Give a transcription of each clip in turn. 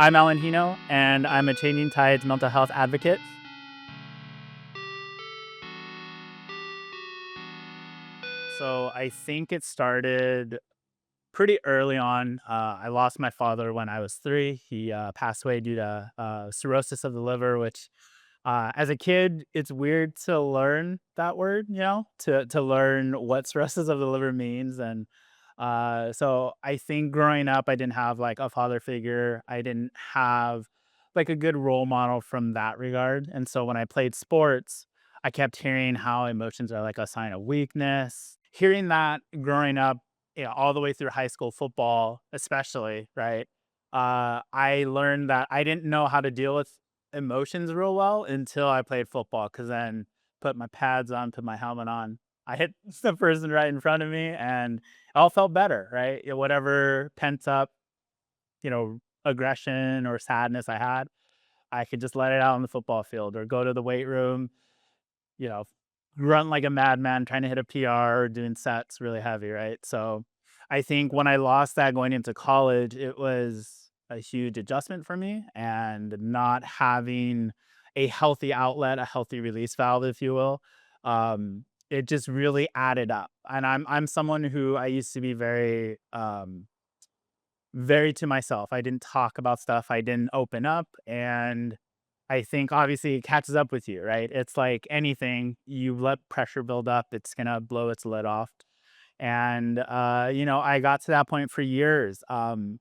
I'm Alan Hino, and I'm a Changing Tides mental health advocate. So I think it started pretty early on. I lost my father when I was 3. He passed away due to cirrhosis of the liver, which as a kid, it's weird to learn that word, to learn what cirrhosis of the liver means. And so I think growing up, I didn't have like a father figure. I didn't have like a good role model from that regard. And so when I played sports, I kept hearing how emotions are like a sign of weakness. Hearing that growing up, all the way through high school football, especially, right? I learned that I didn't know how to deal with emotions real well until I played football. Cause then put my pads on, put my helmet on. I hit the person right in front of me and it all felt better, right? Whatever pent up, aggression or sadness I had, I could just let it out on the football field or go to the weight room, you know, run like a madman trying to hit a PR or doing sets really heavy, right? So I think when I lost that going into college, it was a huge adjustment for me and not having a healthy outlet, a healthy release valve, if you will. It just really added up. And I'm someone who I used to be very to myself. I didn't talk about stuff. I didn't open up. And I think obviously it catches up with you, right? It's like anything, you let pressure build up, it's gonna blow its lid off. And I got to that point for years. My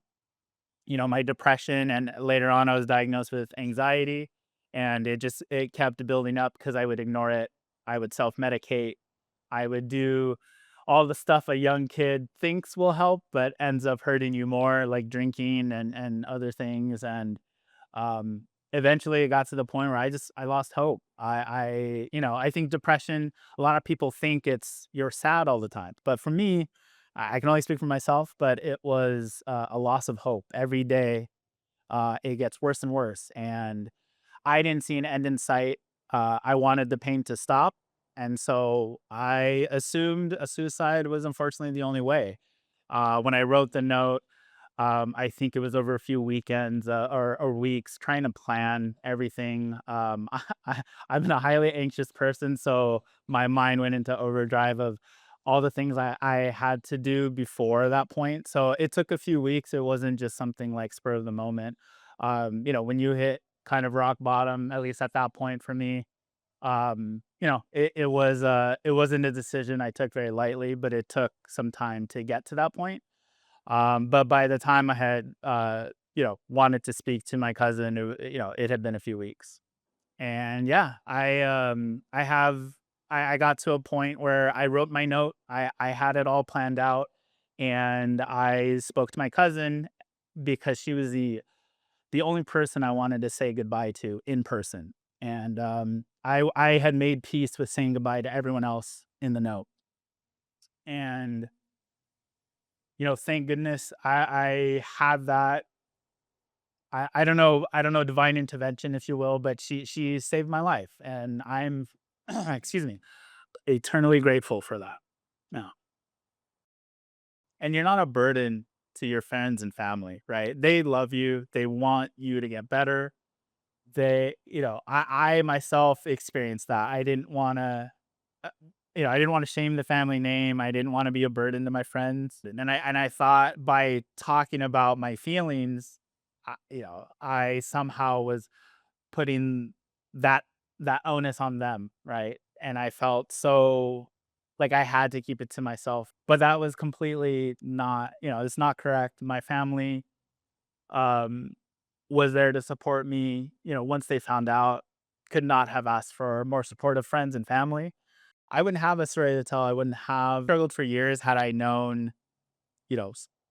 depression and later on I was diagnosed with anxiety and it kept building up because I would ignore it. I would self-medicate. I would do all the stuff a young kid thinks will help, but ends up hurting you more, like drinking and other things. And eventually it got to the point where I lost hope. I think depression, a lot of people think it's you're sad all the time. But for me, I can only speak for myself, but it was a loss of hope. Every day it gets worse and worse. And I didn't see an end in sight. I wanted the pain to stop. And so I assumed a suicide was unfortunately the only way. When I wrote the note, I think it was over a few weekends or weeks trying to plan everything. I'm a highly anxious person, so my mind went into overdrive of all the things I had to do before that point. So it took a few weeks. It wasn't just something like spur of the moment. When you hit kind of rock bottom, at least at that point for me, it wasn't a decision I took very lightly, but it took some time to get to that point. But by the time I had, wanted to speak to my cousin, it had been a few weeks. And yeah, I got to a point where I wrote my note. I had it all planned out and I spoke to my cousin because she was the only person I wanted to say goodbye to in person. And I had made peace with saying goodbye to everyone else in the note. And thank goodness I had that. I don't know divine intervention, if you will, but she saved my life, and I'm excuse me, eternally grateful for that. Yeah, and you're not a burden to your friends and family, right? They love you. They want you to get better. I myself experienced that. Uh, I didn't want to shame the family name. I didn't want to be a burden to my friends, and I thought by talking about my feelings, I somehow was putting that that onus on them, right? And I felt so like I had to keep it to myself, but that was completely not, it's not correct. My family um was there to support me, once they found out, could not have asked for more supportive friends and family. I wouldn't have a story to tell. I wouldn't have struggled for years had I known,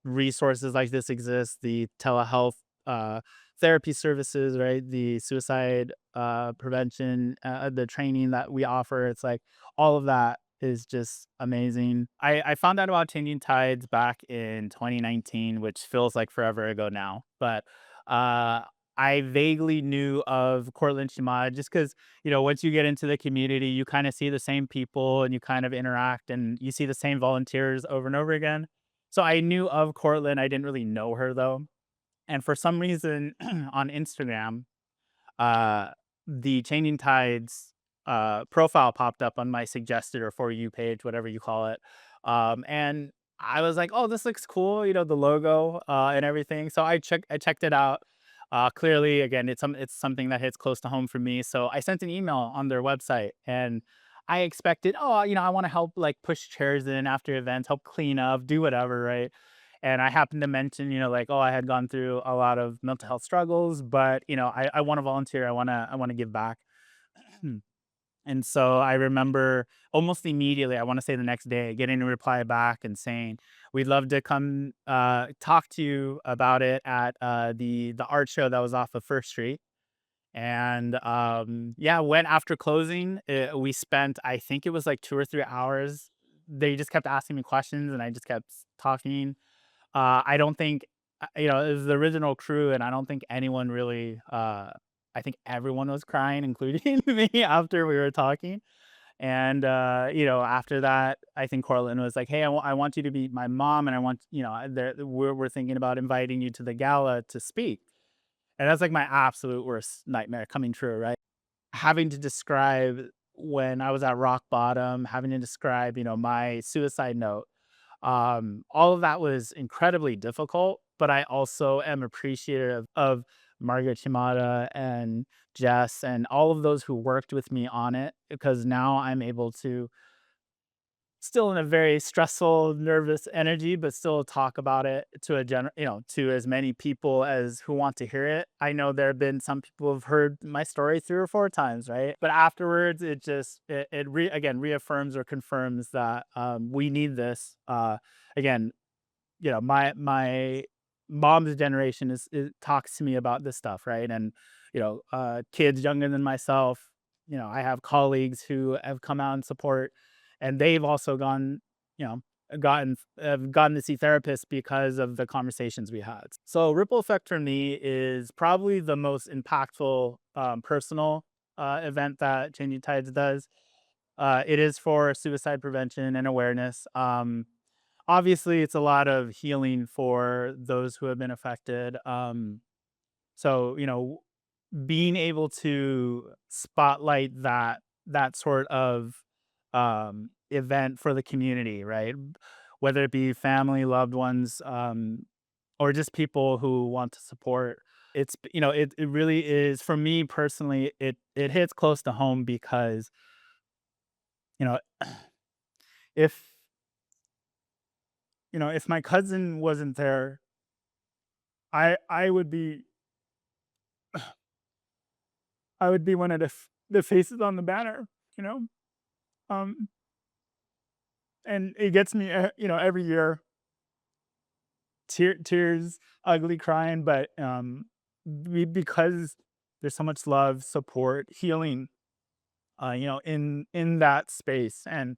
resources like this exist, the telehealth, uh, therapy services, right? The suicide prevention, the training that we offer. It's like all of that is just amazing. I found out about Changing Tides back in 2019, which feels like forever ago now. But uh, I vaguely knew of Cortland Shimada just because, once you get into the community, you kind of see the same people and you kind of interact and you see the same volunteers over and over again. So I knew of Cortland. I didn't really know her though. And for some reason on Instagram, uh, the Changing Tides profile popped up on my suggested or for you page, whatever you call it. And I was like, "Oh, this looks cool," the logo and everything. So I checked it out. Clearly, again, it's something that hits close to home for me. So I sent an email on their website, and I expected, oh, I want to help like push chairs in after events, help clean up, do whatever, right? And I happened to mention, like, oh, I had gone through a lot of mental health struggles, but I want to volunteer. I want to give back. And so I remember almost immediately, I want to say the next day, getting a reply back and saying, "We'd love to come talk to you about it at the art show that was off of First Street." And yeah, went after closing. We spent, I think it was like 2 or 3 hours. They just kept asking me questions, and I just kept talking. I don't think, it was the original crew, and I don't think anyone really. I think everyone was crying, including me, after we were talking. And after that, I think Cortland was like, "Hey, I want you to be my mom, and I want we're thinking about inviting you to the gala to speak." And that's like my absolute worst nightmare coming true, right? Having to describe when I was at rock bottom, having to describe, my suicide note, all of that was incredibly difficult, but I also am appreciative of Margaret Shimada and Jess and all of those who worked with me on it, because now I'm able to, still in a very stressful, nervous energy, but still talk about it to to as many people as who want to hear it. I know there have been some people who've heard my story 3 or 4 times, right? But afterwards, again reaffirms or confirms that we need this. Again, my mom's generation talks to me about this stuff, right? And kids younger than myself, I have colleagues who have come out and support, and they've also you know gotten to see therapists because of the conversations we had. So ripple effect for me is probably the most impactful personal event that Changing Tides does. It is for suicide prevention and awareness. Obviously, it's a lot of healing for those who have been affected. So, being able to spotlight that sort of event for the community, right? Whether it be family, loved ones, or just people who want to support. It really is, for me personally, it hits close to home because, you know, if if my cousin wasn't there, I would be one of the faces on the banner, you know? Um, and it gets me, every year, tears, ugly crying, but, because there's so much love, support, healing, in that space. And,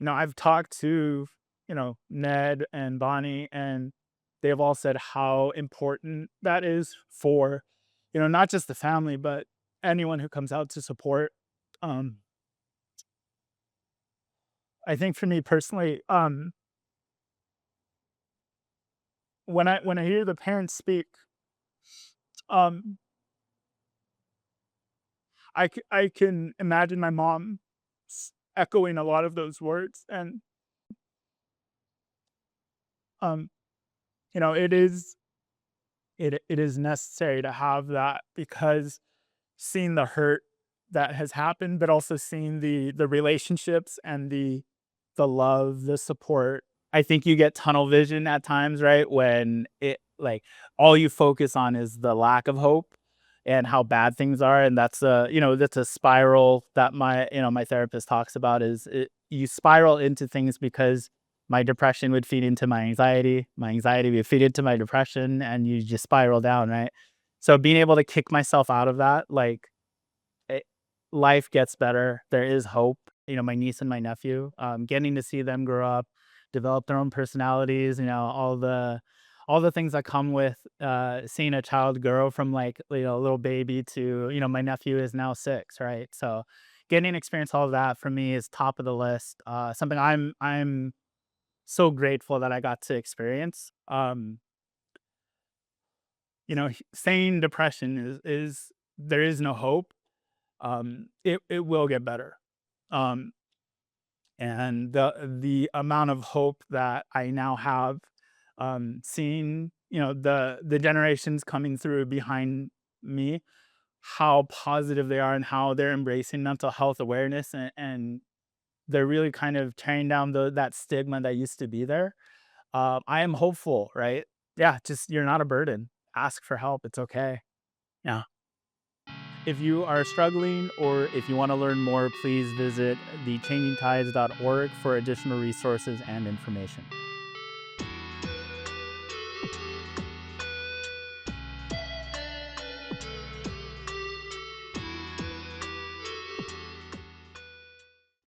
I've talked to, Ned and Bonnie, and they've all said how important that is for, not just the family, but anyone who comes out to support. Um, I think for me personally, when I hear the parents speak, um, I can imagine my mom echoing a lot of those words. And um, it is necessary to have that, because seeing the hurt that has happened, but also seeing the relationships and the love, the support. I think you get tunnel vision at times, right? When all you focus on is the lack of hope and how bad things are. And that's a spiral that my therapist talks about. You spiral into things because my depression would feed into my anxiety would feed into my depression, and you just spiral down, right? So being able to kick myself out of that, like, it, life gets better. There is hope. My niece and my nephew, getting to see them grow up, develop their own personalities. All the things that come with seeing a child grow from, like, a little baby to, my nephew is now 6, right? So getting to experience all of that for me is top of the list. Something I'm so grateful that I got to experience. saying depression is there is no hope. It will get better. Um, and the amount of hope that I now have, seeing the generations coming through behind me, how positive they are and how they're embracing mental health awareness, and they're really kind of tearing down that stigma that used to be there. I am hopeful, right? Yeah, just you're not a burden. Ask for help. It's okay. Yeah. If you are struggling or if you want to learn more, please visit thechangingtides.org for additional resources and information.